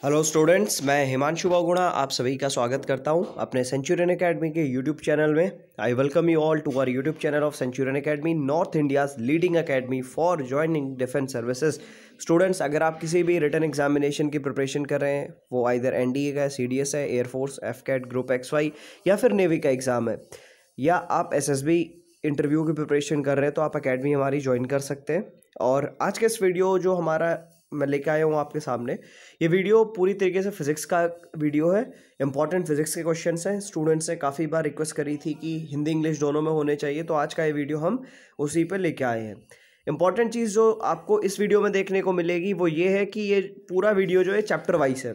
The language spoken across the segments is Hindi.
हेलो स्टूडेंट्स, मैं हिमांशु बहुगुणा आप सभी का स्वागत करता हूं अपने सेंचुरियन एकेडमी के यूट्यूब चैनल में। I welcome you all to our YouTube channel of Centurion Academy, north India's leading academy for joining defence services. Students, अगर आप किसी भी रिटन एग्जामिनेशन की प्रिपरेशन कर रहे हैं, वो आइदर एनडीए का है, सीडीएस है, एयरफोर्स, एफकैट, ग्रुप XY या फिर नेवी का एग्ज़ाम है, या आप एसएसबी इंटरव्यू की प्रिपरेशन कर रहे हैं, तो आप एकेडमी हमारी ज्वाइन कर सकते हैं। और आज के इस वीडियो जो हमारा मैं लेके आया हूँ आपके सामने, ये वीडियो पूरी तरीके से फिजिक्स का वीडियो है। इंपॉर्टेंट फिजिक्स के क्वेश्चंस हैं। स्टूडेंट्स ने काफ़ी बार रिक्वेस्ट करी थी कि हिंदी इंग्लिश दोनों में होने चाहिए, तो आज का ये वीडियो हम उसी पे लेके आए हैं। इंपॉर्टेंट चीज़ जो आपको इस वीडियो में देखने को मिलेगी वो ये है कि ये पूरा वीडियो जो है चैप्टर वाइज है।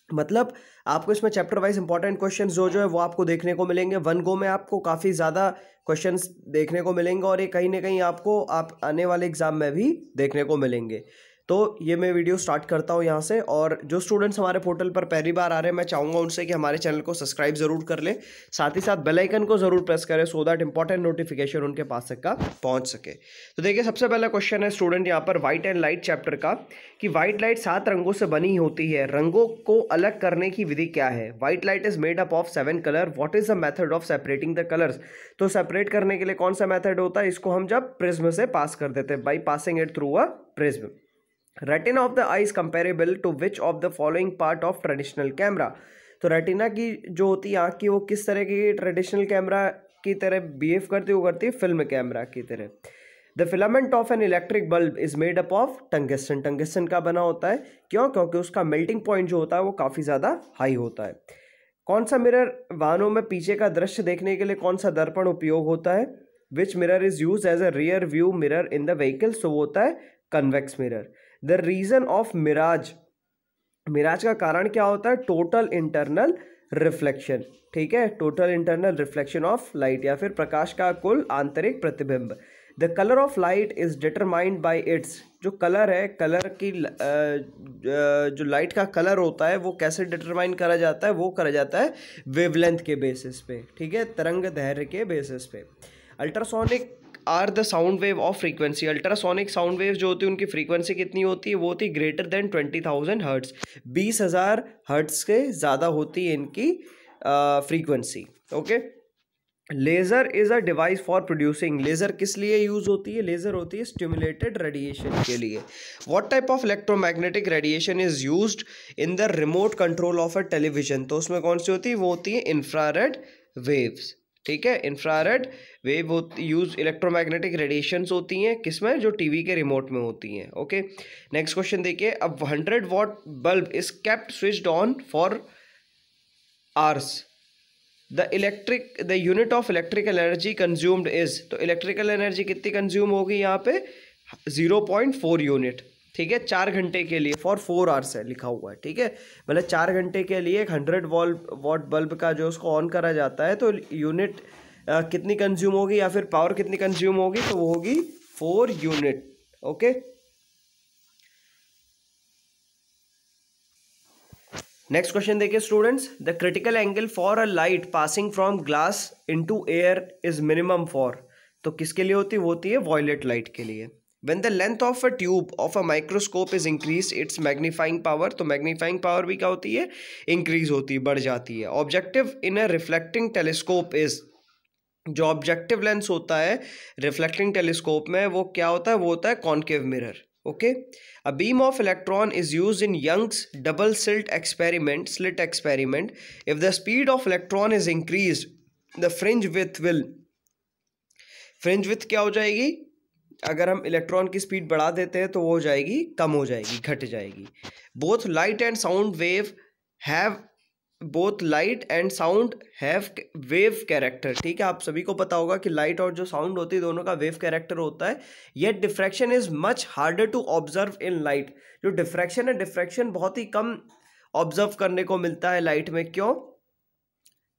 मतलब आपको इसमें चैप्टर वाइज इंपॉर्टेंट क्वेश्चन जो है वो आपको देखने को मिलेंगे। वन गो में आपको काफ़ी ज़्यादा क्वेश्चंस देखने को मिलेंगे और ये कहीं ना कहीं आपको आप आने वाले एग्जाम में भी देखने को मिलेंगे। तो ये मैं वीडियो स्टार्ट करता हूँ यहाँ से। और जो स्टूडेंट्स हमारे पोर्टल पर पहली बार आ रहे हैं, मैं चाहूँगा उनसे कि हमारे चैनल को सब्सक्राइब ज़रूर कर लें, साथ ही साथ बेल आइकन को ज़रूर प्रेस करें, सो दैट इंपॉर्टेंट नोटिफिकेशन उनके पास तक का पहुँच सके। तो देखिए, सबसे पहला क्वेश्चन है स्टूडेंट यहाँ पर वाइट एंड लाइट चैप्टर का, कि वाइट लाइट 7 रंगों से बनी होती है, रंगों को अलग करने की विधि क्या है? White light is made up of 7 colour, what is the method of separating the colours? तो सेपरेट करने के लिए कौन सा मेथड होता है? इसको हम जब प्रिज्म से पास कर देते हैं, by passing it through a prism. Retina of the eye is comparable to which of the following part of traditional camera? तो रेटिना की जो होती है आँख की, वो किस तरह की ट्रेडिशनल कैमरा की तरह बिहेव करती है? वो करती है फिल्म कैमरा की तरह। The filament of an electric bulb is made up of tungsten, tungsten का बना होता है। क्यों? क्योंकि उसका मेल्टिंग पॉइंट जो होता है वो काफ़ी ज़्यादा हाई होता है। कौन सा मिरर वाहनों में पीछे का दृश्य देखने के लिए कौन सा दर्पण उपयोग होता है? Which mirror is use as a rear view mirror in the vehicle? तो वो होता है convex mirror. The reason of mirage, mirage का कारण क्या होता है? Total internal reflection. ठीक है, total internal reflection of light, या फिर प्रकाश का कुल आंतरिक प्रतिबिंब। The colour of light is determined by its, जो कलर है, कलर की जो लाइट का कलर होता है वो कैसे डिटरमाइन करा जाता है? वो करा जाता है वेवलेंथ के बेसिस पे। ठीक है, तरंग दैर्घ्य के बेसिस पे। Ultrasonic are the sound wave of frequency, ultrasonic sound wave जो होती है उनकी फ्रीक्वेंसी कितनी होती है? वो होती है ग्रेटर देन 20,000 हर्ट्स, 20,000 हर्ट्स से ज़्यादा होती है इनकी frequency. Okay. Laser is a device for producing, laser किस लिए यूज होती है? लेज़र होती है स्टिमुलेटेड रेडिएशन के लिए। What type of electromagnetic radiation is used in the remote control of a television? तो उसमें कौन सी होती है? वो होती है इंफ्रारेड वेव्स। ठीक है, infrared wave use electromagnetic radiations होती हैं किसमें? जो टीवी के रिमोट में होती हैं। ओके, नेक्स्ट क्वेश्चन देखिए। अब 100 what bulb is kept switched on for hours, the unit of electrical energy consumed is, तो इलेक्ट्रिकल एनर्जी कितनी कंज्यूम होगी यहाँ पे? 0.4 यूनिट। ठीक है, 4 घंटे के लिए, फॉर 4 आवर्स है लिखा हुआ है। ठीक है, मतलब 4 घंटे के लिए 100 वॉट बल्ब का जो उसको ऑन करा जाता है, तो यूनिट कितनी कंज्यूम होगी, या फिर पावर कितनी कंज्यूम होगी? तो वो होगी 4 यूनिट। ओके, नेक्स्ट क्वेश्चन देखिए students. The critical angle for a light passing from glass into air is minimum for, तो किसके लिए होती है? वो होती है वॉयलेट लाइट के लिए। When the length of a tube of a microscope is increased, its magnifying power, तो magnifying power भी क्या होती है? increase होती है, बढ़ जाती है। Objective in a reflecting telescope is, जो ऑब्जेक्टिव लेंस होता है रिफ्लेक्टिंग टेलीस्कोप में, वो क्या होता है? वो होता है concave mirror. Okay, a beam of electron is use in Young's double slit experiment. If the speed of electron is increase, the fringe width क्या हो जाएगी? अगर हम इलेक्ट्रॉन की स्पीड बढ़ा देते हैं तो वो हो जाएगी, कम हो जाएगी, घट जाएगी। Both light and sound have wave character. ठीक है, आप सभी को पता होगा कि लाइट और जो साउंड होती है दोनों का वेव कैरेक्टर होता है। Yet diffraction is much harder to observe in light, जो डिफ्रैक्शन है, डिफ्रैक्शन बहुत ही कम ऑब्जर्व करने को मिलता है लाइट में। क्यों?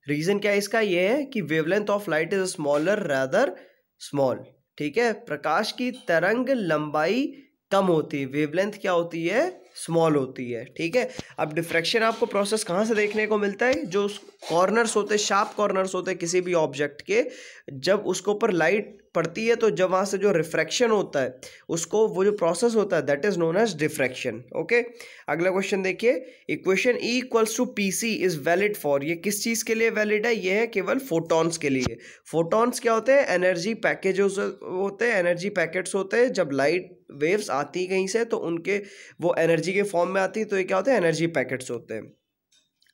रीजन क्या है इसका? ये है कि wavelength of light is smaller rather small. ठीक है, प्रकाश की तरंग लंबाई कम होती है, वेवलेंथ क्या होती है? स्मॉल होती है। ठीक है, अब डिफ्रैक्शन आपको प्रोसेस कहाँ से देखने को मिलता है? जो कॉर्नर्स होते हैं, शार्प कॉर्नर्स होते हैं किसी भी ऑब्जेक्ट के, जब उसके ऊपर लाइट पड़ती है तो जब वहाँ से जो रिफ्रैक्शन होता है उसको, वो जो प्रोसेस होता है that is known as diffraction. Okay, अगला क्वेश्चन देखिए, equation E equals to PC is valid for, ये किस चीज़ के लिए वैलिड है? ये है केवल फोटॉन्स के लिए। फोटॉन्स क्या होते हैं? एनर्जी पैकेजेस होते हैं, एनर्जी पैकेट्स होते हैं। जब लाइट वेव्स आती है कहीं से तो उनके वो एनर्जी के फॉर्म में आती है, तो ये क्या होते हैं? एनर्जी पैकेट्स होते हैं।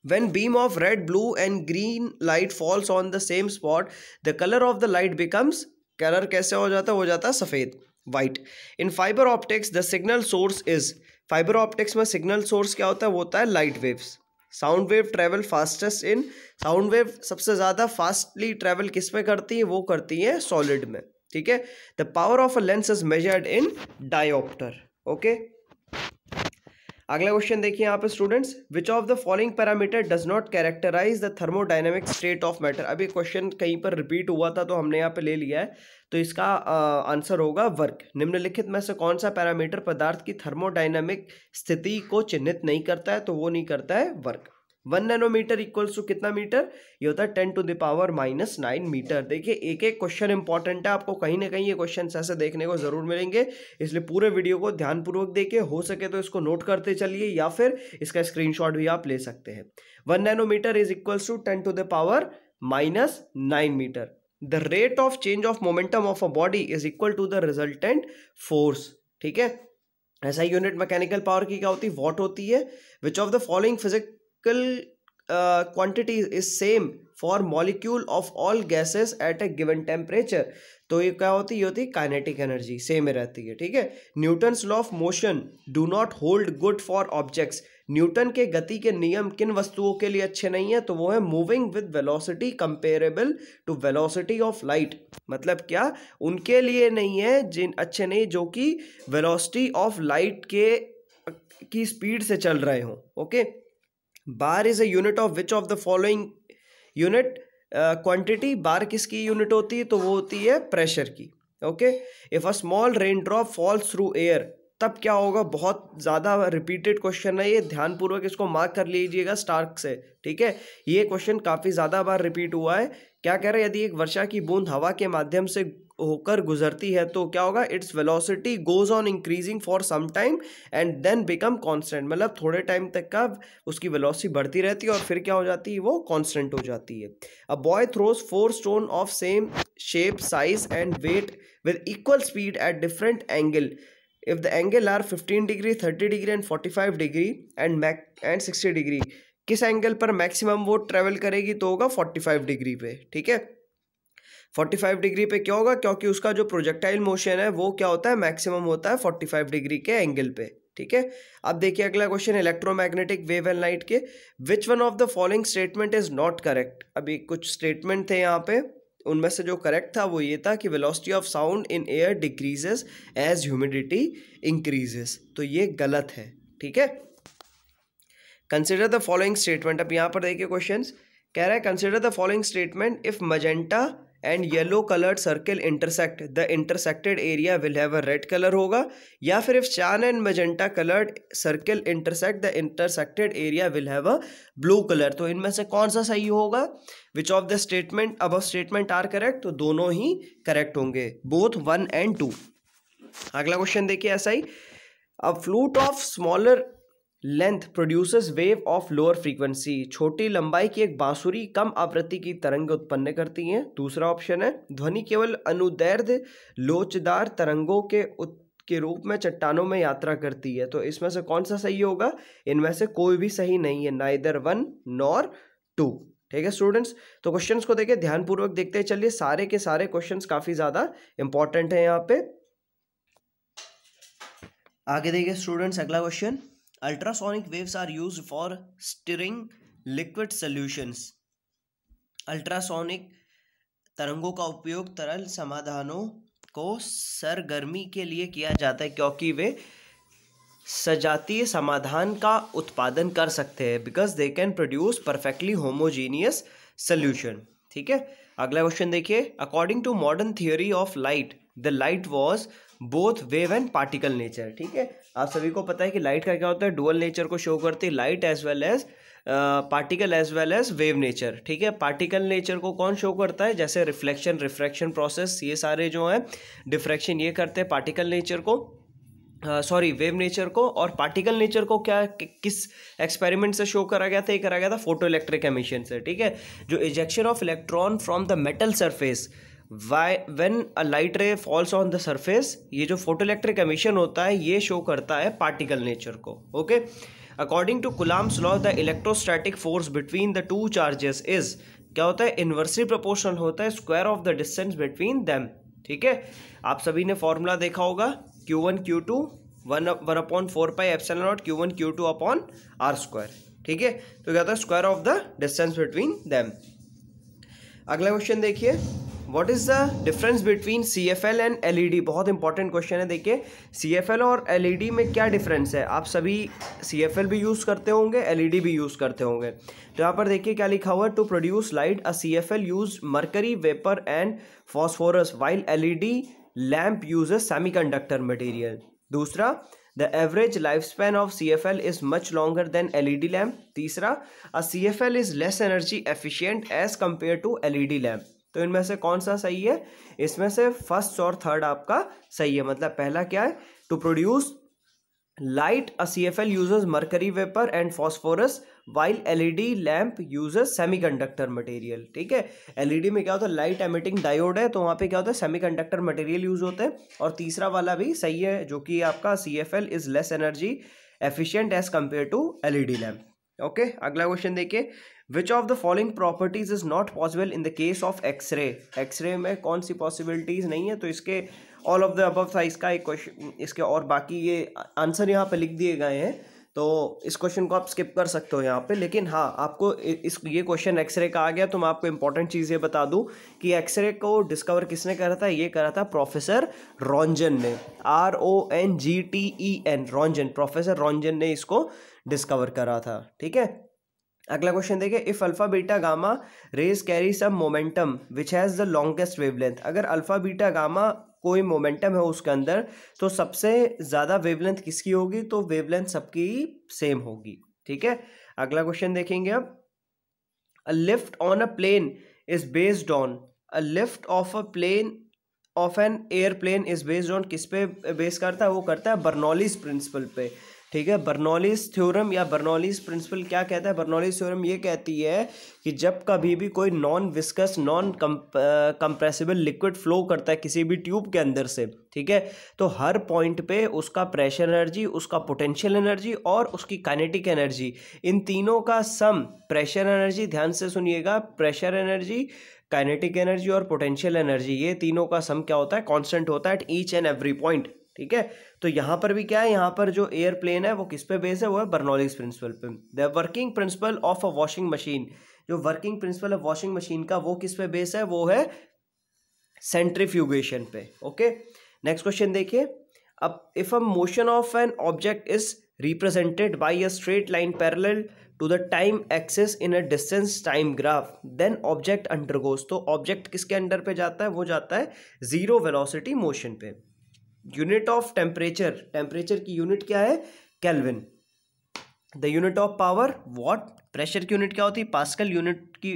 When beam of red, blue and green light falls on the same spot, the color of the light becomes, colour कैसे हो जाता है? हो जाता है सफ़ेद, white. In fibre optics the signal source is, fibre optics में सिग्नल सोर्स क्या होता है? वो होता है light waves. Sound wave travel fastest in, sound wave सबसे ज़्यादा फास्टली ट्रेवल किस में करती है? वो करती है सॉलिड में, ठीक है। The power of a lens is measured in dioptre. Okay, अगला क्वेश्चन देखिए यहाँ पे students, which of the following parameter does not characterize the thermodynamic state of matter. अभी क्वेश्चन कहीं पर रिपीट हुआ था तो हमने यहाँ पे ले लिया है, तो इसका आंसर होगा वर्क। निम्नलिखित में से कौन सा पैरामीटर पदार्थ की थर्मोडायनेमिक स्थिति को चिन्हित नहीं करता है? तो वो नहीं करता है वर्क। 1 नैनोमीटर इक्वल्स टू कितना मीटर? ये होता है 10⁻⁻⁹ मीटर। देखिए एक एक क्वेश्चन इंपॉर्टेंट है, आपको कहीं ना कहीं ये क्वेश्चन ऐसे देखने को जरूर मिलेंगे, इसलिए पूरे वीडियो को ध्यानपूर्वक देखिए, हो सके तो इसको नोट करते चलिए या फिर इसका स्क्रीनशॉट भी आप ले सकते हैं। 1 nanometre is equals to 10⁻⁹ metre. The rate of change of momentum of a body is equal to the resultant force, ठीक है। ऐसा यूनिट मैकेनिकल पावर की क्या होती है? वॉट होती है। विच of the following quantity is same for molecule of all gases at a given temperature। तो ये क्या होती है? ये होती है काइनेटिक एनर्जी, सेम ही रहती है, ठीक है। Newton's law of motion do not hold good for objects. Newton के गति के नियम किन वस्तुओं के लिए अच्छे नहीं है? तो वो है moving with velocity comparable to velocity of light. मतलब क्या? उनके लिए नहीं है, जिन अच्छे नहीं जो कि वेलोसिटी ऑफ लाइट की स्पीड से चल रहे हो। Okay, bar is a unit of which of the following unit quantity. Bar किसकी यूनिट होती है? तो वो होती है प्रेशर की। Okay, if a small rain drop falls through air, तब क्या होगा? बहुत ज़्यादा रिपीटेड क्वेश्चन है ये, ध्यानपूर्वक इसको मार्क कर लीजिएगा स्टार्क से, ठीक है। ये क्वेश्चन काफ़ी ज़्यादा बार रिपीट हुआ है। क्या कह रहे हैं? यदि एक वर्षा की बूंद हवा के माध्यम से होकर गुजरती है तो क्या होगा? Its velocity goes on increasing for some time and then become constant. मतलब थोड़े टाइम तक का उसकी वेलोसिटी बढ़ती रहती है और फिर क्या हो जाती है? वो कांस्टेंट हो जाती है। A boy throws 4 stone of same shape, size and weight with equal speed at different angle. If the angle are 15 degree, 30 degree and 45 degree and 60 degree, किस एंगल पर मैक्सिमम वो ट्रेवल करेगी? तो होगा 45 डिग्री पे, ठीक है। 45 डिग्री पे क्यों होगा? क्योंकि उसका जो प्रोजेक्टाइल मोशन है वो क्या होता है? मैक्सिमम होता है 45 डिग्री के एंगल पे, ठीक है। अब देखिए अगला question electromagnetic wave and light के, which one of the following statement is not correct. अभी कुछ स्टेटमेंट थे यहाँ पे, उनमें से जो करेक्ट था वो ये था कि velocity of sound in air decreases as humidity increases. तो ये गलत है, ठीक है। Consider the following statement. अब यहाँ पर देखिए क्वेश्चंस कह रहा है consider the following statement, if magenta and yellow coloured circle intersect the intersected area will have a red colour होगा, या फिर if cyan and magenta coloured circle intersect the intersected area will have a blue colour. तो इनमें से कौन सा सही होगा? Which of the statement above statement are correct? तो दोनों ही करेक्ट होंगे, बोथ 1 and 2। अगला क्वेश्चन देखिए ऐसा ही, a flute of smaller length produces wave of lower frequency. छोटी लंबाई की एक बांसुरी कम आवृत्ति की तरंग उत्पन्न करती हैं। दूसरा ऑप्शन है, ध्वनि केवल अनुदैर्ध्य लोचदार तरंगों के रूप में चट्टानों में यात्रा करती है। तो इसमें से कौन सा सही होगा? इनमें से कोई भी सही नहीं है, नाइदर 1 nor 2, ठीक है स्टूडेंट्स। तो क्वेश्चंस को देखिए ध्यानपूर्वक देखते चलिए, सारे के सारे क्वेश्चंस काफी ज्यादा इंपॉर्टेंट है यहाँ पे। आगे देखिए स्टूडेंट्स अगला question, ultrasonic waves are used for stirring liquid solutions. Ultrasonic तरंगों का उपयोग तरल समाधानों को सरगर्मी के लिए किया जाता है क्योंकि वे सजातीय समाधान का उत्पादन कर सकते हैं, because they can produce perfectly homogeneous solution, ठीक है। अगला क्वेश्चन देखिए, according to modern theory of light the light was both wave and particle nature, ठीक है। आप सभी को पता है कि लाइट का क्या होता है? डुअल नेचर को शो करती है, light as well as particle as well as wave nature. ठीक है, पार्टिकल नेचर को कौन शो करता है, जैसे रिफ्लेक्शन, रिफ्रैक्शन प्रोसेस, ये सारे जो है डिफ्रैक्शन ये करते हैं पार्टिकल नेचर को, सॉरी वेव नेचर को। और पार्टिकल नेचर को क्या किस एक्सपेरिमेंट से शो करा गया था, ये करा गया था फोटो इलेक्ट्रिक एमिशन से। ठीक है, जो ejection of electron from the metal surface when a light रे फॉल्स ऑन द सरफेस, ये जो फोटो इलेक्ट्रिक एमिशन होता है ये शो करता है पार्टिकल नेचर को। Okay, according to Coulomb's law the electrostatic force between the two charges is, क्या होता है, इन्वर्सली प्रोपोर्शनल होता है square of the distance between them. ठीक है, आप सभी ने फॉर्मूला देखा होगा, Q1 Q2 1/4 pi epsilon not Q1 Q2 upon R square. ठीक है, तो क्या होता है, square of the distance between them. अगला क्वेश्चन देखिए, what is the difference between CFL and LED। बहुत इंपॉर्टेंट क्वेश्चन है। देखिए CFL और LED में क्या डिफरेंस है, आप सभी CFL भी यूज़ करते होंगे, LED भी यूज़ करते होंगे। तो यहाँ पर देखिए क्या लिखा हुआ है, to produce light a CFL use mercury vapour and phosphorus while LED lamp uses semiconductor material. दूसरा, the average life span of CFL is much longer than LED lamp. तीसरा, a CFL is less energy efficient as compare to LED lamp. तो इनमें से कौन सा सही है, इसमें से फर्स्ट और थर्ड आपका सही है। मतलब पहला क्या है, to produce light a CFL uses mercury vapour and phosphorus while LED lamp uses semiconductor material. ठीक है, LED में क्या होता है, लाइट एमिटिंग डायोड है, तो वहाँ पे क्या होता है, सेमीकंडक्टर मटेरियल यूज होते हैं। और तीसरा वाला भी सही है, जो कि आपका CFL is less energy efficient as compare to LED lamp. Okay, अगला क्वेश्चन देखिए, which of the following properties is not possible in the case of X-ray. X-ray में कौन सी पॉसिबिलिटीज नहीं है, तो इसके ऑल ऑफ द अबव था इसका एक क्वेश्चन, इसके और बाकी ये आंसर यहाँ पे लिख दिए गए हैं, तो इस क्वेश्चन को आप स्किप कर सकते हो यहाँ पे। लेकिन हाँ, आपको इस ये क्वेश्चन एक्सरे का आ गया तो मैं आपको इंपॉर्टेंट चीज़ ये बता दूँ कि एक्सरे को डिस्कवर किसने करा था, ये करा था प्रोफेसर रॉन्जन ने, RONGTEN, रॉन्जन, प्रोफेसर रॉन्जन ने इसको डिस्कवर करा था। ठीक है, अगला क्वेश्चन देखिए, if alpha beta gamma rays carry some momentum which has the longest wavelength. अगर अल्फा बीटा गामा कोई मोमेंटम है उसके अंदर, तो सबसे ज़्यादा वेवलेंथ किसकी होगी, तो वेवलेंथ सबकी सेम होगी। ठीक है, अगला क्वेश्चन देखेंगे अब, a lift on a plane is based on, a lift of a plane of an airplane is based on, किस पे बेस करता है, वो करता है बर्नौलीज प्रिंसिपल पे। ठीक है, बर्नौलीज थ्योरम या बर्नौलीज प्रिंसिपल क्या कहता है, बर्नौलीज थ्योरम ये कहती है कि जब कभी भी कोई non viscous non compressible liquid flow करता है किसी भी ट्यूब के अंदर से, ठीक है, तो हर पॉइंट पे उसका प्रेशर एनर्जी, उसका पोटेंशियल एनर्जी और उसकी काइनेटिक एनर्जी, इन तीनों का सम, प्रेशर एनर्जी, ध्यान से सुनिएगा, प्रेशर एनर्जी, काइनेटिक एनर्जी और पोटेंशियल एनर्जी, ये तीनों का सम क्या होता है, कांस्टेंट होता है at each and every point. ठीक है, तो यहाँ पर भी क्या है, यहाँ पर जो एयरप्लेन है वो किस पे बेस है, वो है बर्नौलीज प्रिंसिपल पे। The working principle of a washing machine, जो वर्किंग प्रिंसिपल है वॉशिंग मशीन का, वो किस पे बेस है, वो है सेंट्रीफ्यूगेशन पे। ओके, नेक्स्ट क्वेश्चन देखिए, अब if a motion of an object is represented by a straight line parallel to the time axis in a distance time graph, then object undergoes, तो ऑब्जेक्ट किसके अंडर पे जाता है, वो जाता है जीरो वेलोसिटी मोशन पे। यूनिट ऑफ टेम्परेचर, टेम्परेचर की यूनिट क्या है, kelvin. The unit of power watt, pressure की यूनिट क्या होती है, पास्कल। यूनिट की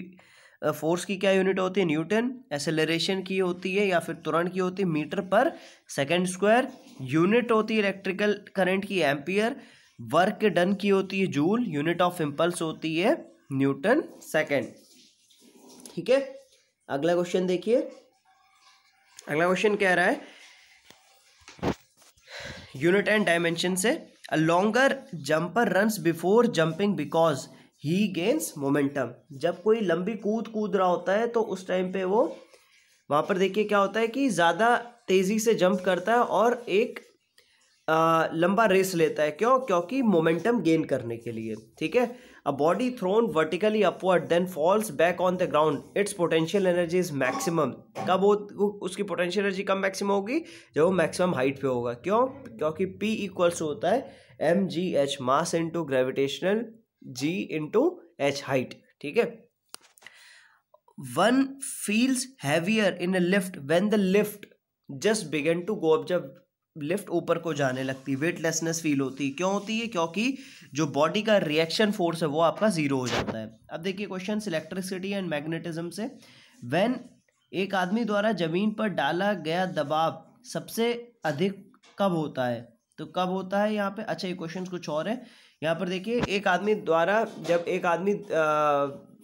फोर्स की क्या यूनिट होती है, न्यूटन। एक्सेलरेशन की होती है या फिर त्वरण की होती है, मीटर पर सेकंड स्क्वायर। यूनिट होती है इलेक्ट्रिकल करंट की, एम्पियर। वर्क डन की होती है जूल। यूनिट ऑफ इम्पल्स होती है न्यूटन सेकंड। ठीक है, अगला क्वेश्चन देखिए, अगला क्वेश्चन कह रहा है यूनिट एंड डायमेंशन से, a longer jumper runs before jumping because he gains momentum. जब कोई लंबी कूद रहा होता है तो उस टाइम पे वो वहाँ पर देखिए क्या होता है कि ज़्यादा तेज़ी से जंप करता है और एक लंबा रेस लेता है। क्यों, क्योंकि मोमेंटम गेन करने के लिए। ठीक है, a body thrown vertically upward then falls back on the ground, its potential energy is maximum. कब वो उसकी पोटेंशियल एनर्जी कब मैक्सिमम होगी, जब वो मैक्सिमम हाइट पे होगा। क्यों, क्योंकि P इक्वल्स होता है mgh, mass into gravitational g into h, height. ठीक है, one feels heavier in a lift when the lift just began to go up। जब लिफ्ट ऊपर को जाने लगती, वेटलेसनेस फील होती। क्यों होती है? क्योंकि जो बॉडी का रिएक्शन फोर्स है वो आपका जीरो हो जाता है। अब देखिए क्वेश्चन इलेक्ट्रिसिटी एंड मैग्नेटिज्म से। व्हेन एक आदमी द्वारा जमीन पर डाला गया दबाव सबसे अधिक कब होता है? तो कब होता है यहाँ पे? अच्छा, ये क्वेश्चन कुछ और है। यहाँ पर देखिए, एक आदमी द्वारा, जब एक आदमी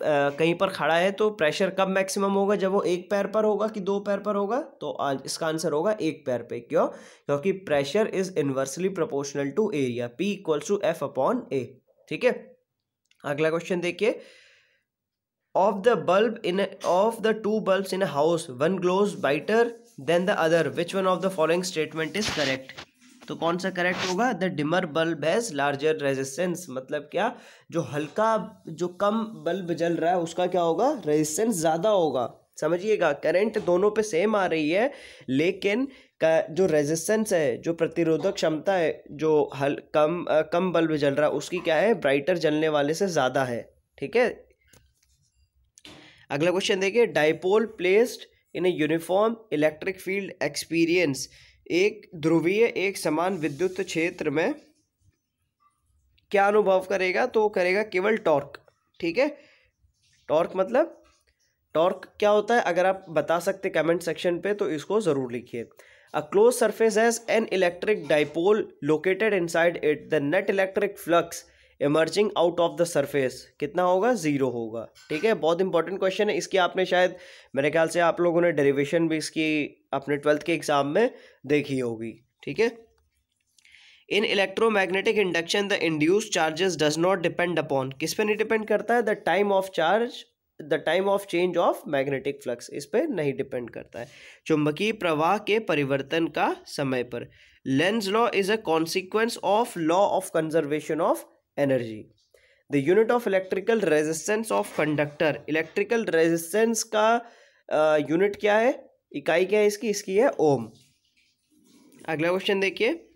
कहीं पर खड़ा है तो प्रेशर कब मैक्सिमम होगा? जब वो एक पैर पर होगा कि दो पैर पर होगा? तो इसका आंसर होगा एक पैर पे। क्यों? क्योंकि pressure is inversely proportional to area, P equals to F upon A। ठीक है, अगला क्वेश्चन देखिए। of the two bulbs in a house, one glows brighter than the other, which one of the following statement is correct? तो कौन सा करेक्ट होगा? The dimmer bulb has larger resistance. मतलब क्या? जो कम बल्ब जल रहा है उसका क्या होगा? रेजिस्टेंस ज़्यादा होगा। समझिएगा, करंट दोनों पे सेम आ रही है, लेकिन जो रेजिस्टेंस है, जो प्रतिरोधक क्षमता है, जो कम बल्ब जल रहा है उसकी क्या है? ब्राइटर जलने वाले से ज़्यादा है। ठीक है, अगला क्वेश्चन देखिए। Dipole placed in a uniform electric field experience, एक ध्रुवीय एक समान विद्युत क्षेत्र में क्या अनुभव करेगा? तो करेगा केवल टॉर्क। ठीक है, टॉर्क मतलब टॉर्क क्या होता है? अगर आप बता सकते कमेंट सेक्शन पे तो इसको ज़रूर लिखिए। A close surface has an electric dipole located inside it, the net electric flux emerging out of the surface कितना होगा? जीरो होगा। ठीक है, बहुत इंपॉर्टेंट क्वेश्चन है। इसकी आपने शायद, मेरे ख्याल से आप लोगों ने डेरिवेशन भी इसकी अपने 12th के एग्जाम में देखी होगी। ठीक है, in electromagnetic induction the induced charges does not depend upon, किस पे नहीं डिपेंड करता है? The time of change of magnetic flux, इस पे नहीं डिपेंड करता है। चुंबकीय प्रवाह के परिवर्तन का समय पर। Lenz law is a consequence of law of conservation of energy. The unit of electrical resistance of conductor, electrical resistance का यूनिट क्या है? इकाई क्या है इसकी है ओम। अगला क्वेश्चन देखिए।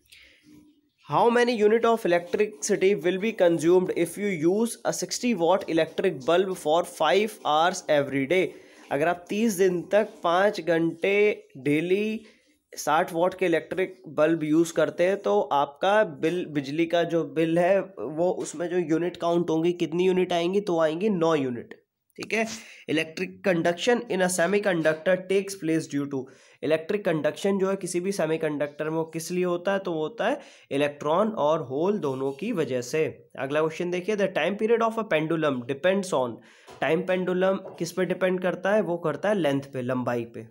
How many unit of electricity will be consumed if you use a 60 what electric bulb for 5 hours every day? अगर आप 30 दिन तक 5 घंटे डेली 60 वॉट के इलेक्ट्रिक बल्ब यूज़ करते हैं तो आपका बिजली का जो बिल है वो, उसमें जो यूनिट काउंट होंगी, कितनी यूनिट आएंगी? तो आएंगी 9 यूनिट। ठीक है, electric conduction in a semiconductor takes place due to, electric conduction जो है किसी भी सेमीकंडक्टर में वो किस लिए होता है? तो वो होता है इलेक्ट्रॉन और होल दोनों की वजह से। अगला क्वेश्चन देखिए। The time period of a pendulum depends on, time pendulum किस पे डिपेंड करता है? वो करता है लेंथ पे, लंबाई पे।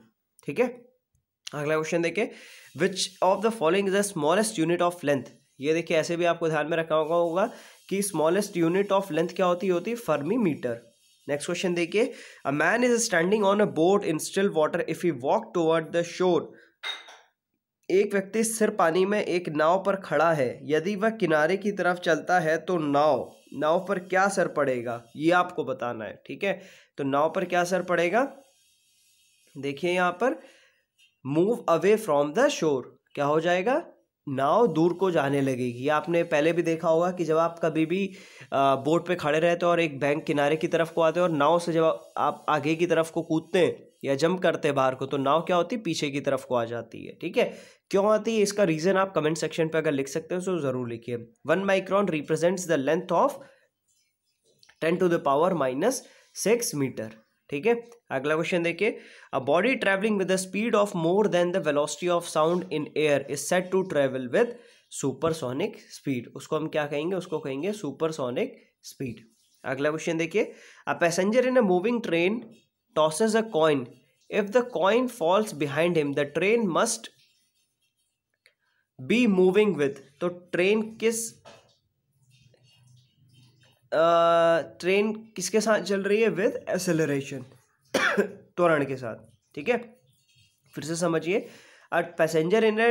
ठीक है, अगला क्वेश्चन देखिए। Which of the following is the smallest unit of length? ये देखिए, ऐसे भी आपको ध्यान में रखा होगा कि स्मॉलेस्ट यूनिट ऑफ लेंथ क्या होती है? Fermi metre. नेक्स्ट क्वेश्चन देखिए। A man is standing on a boat in still water if he walk toward the shore, एक व्यक्ति स्थिर पानी में एक नाव पर खड़ा है, यदि वह किनारे की तरफ चलता है तो नाव पर क्या असर पड़ेगा? ये आपको बताना है। ठीक है, तो नाव पर क्या असर पड़ेगा? देखिए यहाँ पर, move away from the shore, क्या हो जाएगा? नाव दूर को जाने लगेगी। आपने पहले भी देखा होगा कि जब आप कभी भी बोट पे खड़े रहते हो और एक बैंक किनारे की तरफ को आते हो और नाव से जब आप आगे की तरफ को कूदते हैं या जंप करते हैं बाहर को, तो नाव क्या होती है? पीछे की तरफ को आ जाती है। ठीक है, क्यों आती है? इसका रीजन आप कमेंट सेक्शन पे अगर लिख सकते हो तो जरूर लिखिए। 1 micron represents the length of 10⁻⁻6 metre. ठीक है, अगला क्वेश्चन देखिए। A body travelling with the speed of more than the velocity of sound in air is said to travel with supersonic speed, उसको हम क्या कहेंगे? उसको कहेंगे सुपरसोनिक स्पीड। अगला क्वेश्चन देखिए। A passenger in a moving train tosses a coin, if the coin falls behind him the train must be moving with, तो ट्रेन किसके साथ चल रही है? विद एक्सेलरेशन, त्वरण के साथ। ठीक है, फिर से समझिए। अ passenger in a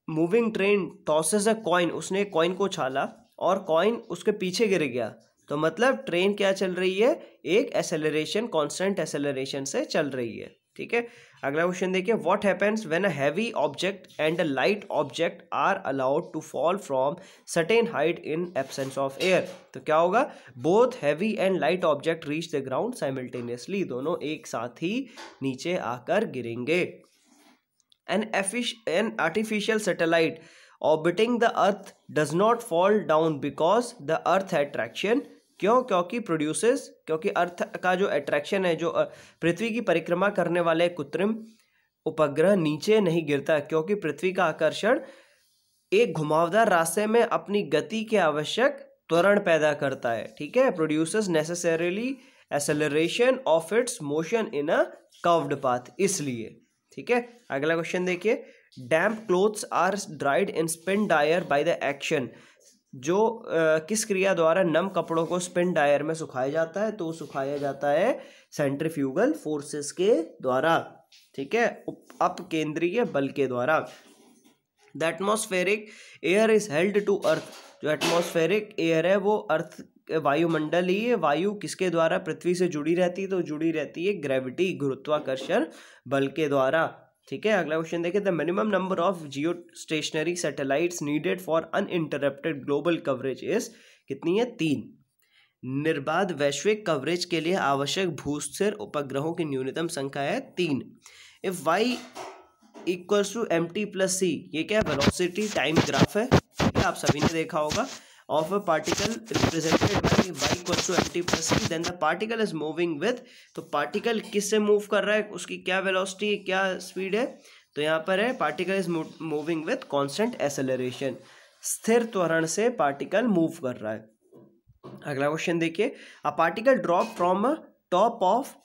moving train tosses a coin, उसने एक कॉइन को उछाला और कॉइन उसके पीछे गिर गया, तो मतलब ट्रेन क्या चल रही है? एक एक्सेलरेशन, कांस्टेंट एक्सेलरेशन से चल रही है। ठीक है, अगला क्वेश्चन देखिए। What happens when a heavy object and a light object are allowed to fall from certain height in absence of air? तो क्या होगा? Both heavy and light object reach the ground simultaneously, दोनों एक साथ ही नीचे आकर गिरेंगे। an artificial satellite orbiting the earth does not fall down because the earth had traction. क्यों? क्योंकि अर्थ का जो अट्रैक्शन है, जो पृथ्वी की परिक्रमा करने वाले कृत्रिम उपग्रह नीचे नहीं गिरता, क्योंकि पृथ्वी का आकर्षण एक घुमावदार रास्ते में अपनी गति के आवश्यक त्वरण पैदा करता है। ठीक है, produces necessarily acceleration of its motion in a curved path, इसलिए। ठीक है, अगला क्वेश्चन देखिए। Damp clothes are dried in spin dryer by the action, जो किस क्रिया द्वारा नम कपड़ों को स्पिन ड्रायर में सुखाया जाता है? तो सुखाया जाता है सेंट्रीफ्यूगल फोर्सेस के द्वारा। ठीक है, अपकेंद्रीय बल के द्वारा। The atmospheric air is held to earth, जो एटमॉस्फेरिक एयर है वो अर्थ वायुमंडल ही है। वायु किसके द्वारा पृथ्वी से जुड़ी रहती है? तो जुड़ी रहती है ग्रेविटी, गुरुत्वाकर्षण बल के द्वारा। ठीक है, अगला क्वेश्चन देखिए। The minimum number of Jio stationery satellites needed for uninterrupted global coverage is, कितनी है? 3। निर्बाध वैश्विक कवरेज के लिए आवश्यक भूस्थिर उपग्रहों की न्यूनतम संख्या है 3। If Y equals to mt+c, ये क्या है? वेलोसिटी टाइम ग्राफ है। ठीक है, आप सभी ने देखा होगा। Of a particle represented by y equals to mt+c, then the particle is moving with, तो पार्टिकल किस से मूव कर रहा है? उसकी क्या वेलोसिटी, क्या स्पीड है? तो यहाँ पर है particle is moving with constant acceleration, स्थिर त्वरण से पार्टिकल मूव कर रहा है। अगला क्वेश्चन देखिए। A particle drop from a top of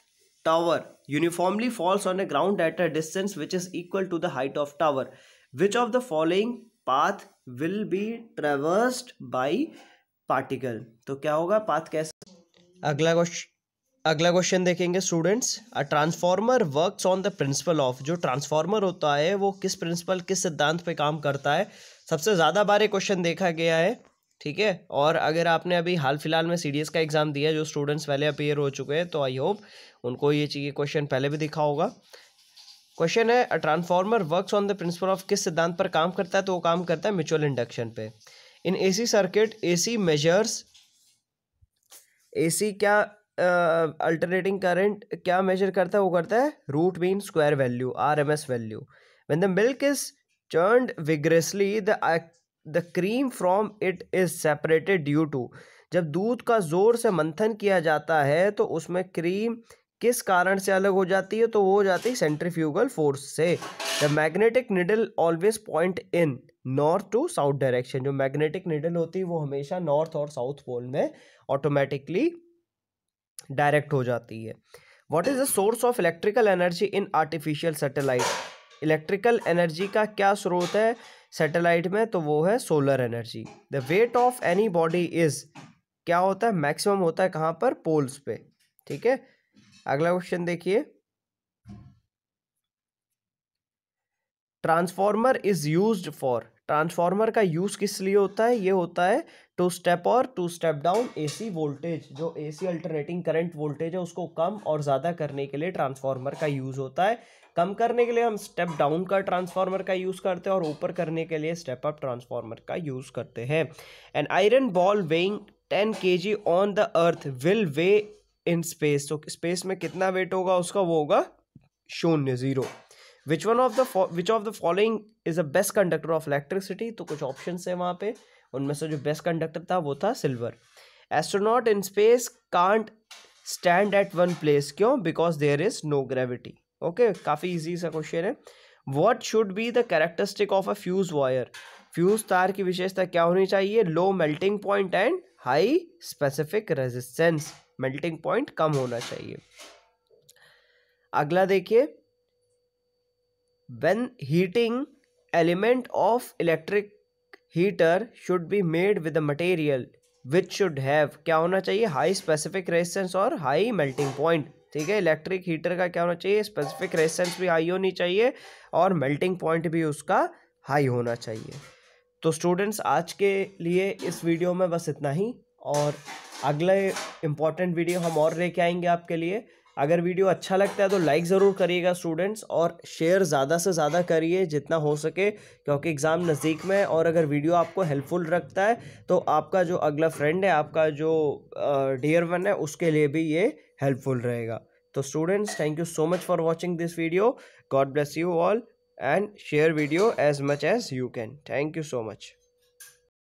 tower uniformly falls on a ground at a distance which is equal to the height of tower. Which of the following path will be traversed by particle? तो क्या होगा? पाथ कैसे? अगला क्वेश्चन देखेंगे students. A transformer works on the principle of, जो ट्रांसफॉर्मर होता है वो किस प्रिंसिपल, किस सिद्धांत पे काम करता है? सबसे ज़्यादा बार ये क्वेश्चन देखा गया है। ठीक है, और अगर आपने अभी हाल फिलहाल में CDS का एग्जाम दिया, जो स्टूडेंट्स पहले अपीयर हो चुके हैं, तो आई होप उनको ये चाहिए क्वेश्चन पहले भी दिखा होगा। क्वेश्चन है, a transformer works on the principle of, किस सिद्धांत पर काम करता है? तो वो काम करता है म्यूचुअल इंडक्शन पे। In AC circuit, AC measures, AC क्या अल्टरनेटिंग करंट क्या मेजर करता है? वो करता है root mean square value, RMS value. When the milk is churned vigorously, the cream from it is separated due to, जब दूध का जोर से मंथन किया जाता है तो उसमें क्रीम किस कारण से अलग हो जाती है? तो वो हो जाती है सेंट्रीफ्यूगल फोर्स से। The magnetic needle always point in north to south direction, जो मैग्नेटिक निडल होती है वो हमेशा नॉर्थ और साउथ पोल में ऑटोमेटिकली डायरेक्ट हो जाती है। What is the source of electrical energy in artificial satellite? Electrical energy का क्या स्रोत है सैटेलाइट में? तो वो है solar energy. The weight of any body is, क्या होता है? मैक्सिमम होता है कहाँ पर? पोल्स पे। ठीक है, अगला क्वेश्चन देखिए। Transformer is used for, transformer का यूज किस लिए होता है? ये होता है टू स्टेप और to step down AC voltage, जो AC अल्टरनेटिंग करंट वोल्टेज है उसको कम और ज़्यादा करने के लिए ट्रांसफॉर्मर का यूज़ होता है। कम करने के लिए हम स्टेप डाउन का ट्रांसफार्मर का यूज़ करते हैं और ऊपर करने के लिए स्टेप अप ट्रांसफार्मर का यूज़ करते हैं। An iron ball weighing 10 kg on the earth will way in space, तो स्पेस में कितना वेट होगा उसका? वो होगा 0। विच of the following is a best conductor of electricity? तो कुछ ऑप्शन है वहाँ पे, उनमें से जो बेस्ट कंडक्टर था वो था silver. Astronaut in space can't stand at one place, क्यों? Because there is no gravity. Okay, काफ़ी इजी सा क्वेश्चन है। What should be the characteristic of a fuse wire? Fuse तार की विशेषता क्या होनी चाहिए? Low melting point and high specific resistance, melting point कम होना चाहिए। अगला देखिए, when heating element of electric heater should be made with a material which should have, क्या होना चाहिए? हाई स्पेसिफिक रेजिस्टेंस और हाई मेल्टिंग पॉइंट। ठीक है, इलेक्ट्रिक हीटर का क्या होना चाहिए? स्पेसिफिक रेजिस्टेंस भी हाई होनी चाहिए और मेल्टिंग पॉइंट भी उसका हाई होना चाहिए। तो स्टूडेंट्स, आज के लिए इस वीडियो में बस इतना ही, और अगले इम्पॉर्टेंट वीडियो हम और लेके आएंगे आपके लिए। अगर वीडियो अच्छा लगता है तो लाइक ज़रूर करिएगा स्टूडेंट्स, और शेयर ज़्यादा से ज़्यादा करिए जितना हो सके, क्योंकि एग्ज़ाम नज़दीक में है। और अगर वीडियो आपको हेल्पफुल रखता है तो आपका जो अगला फ्रेंड है, आपका जो डियर वन है, उसके लिए भी ये हेल्पफुल रहेगा। तो students, thank you so much for watching this video. God bless you all and share video as much as you can. Thank you so much.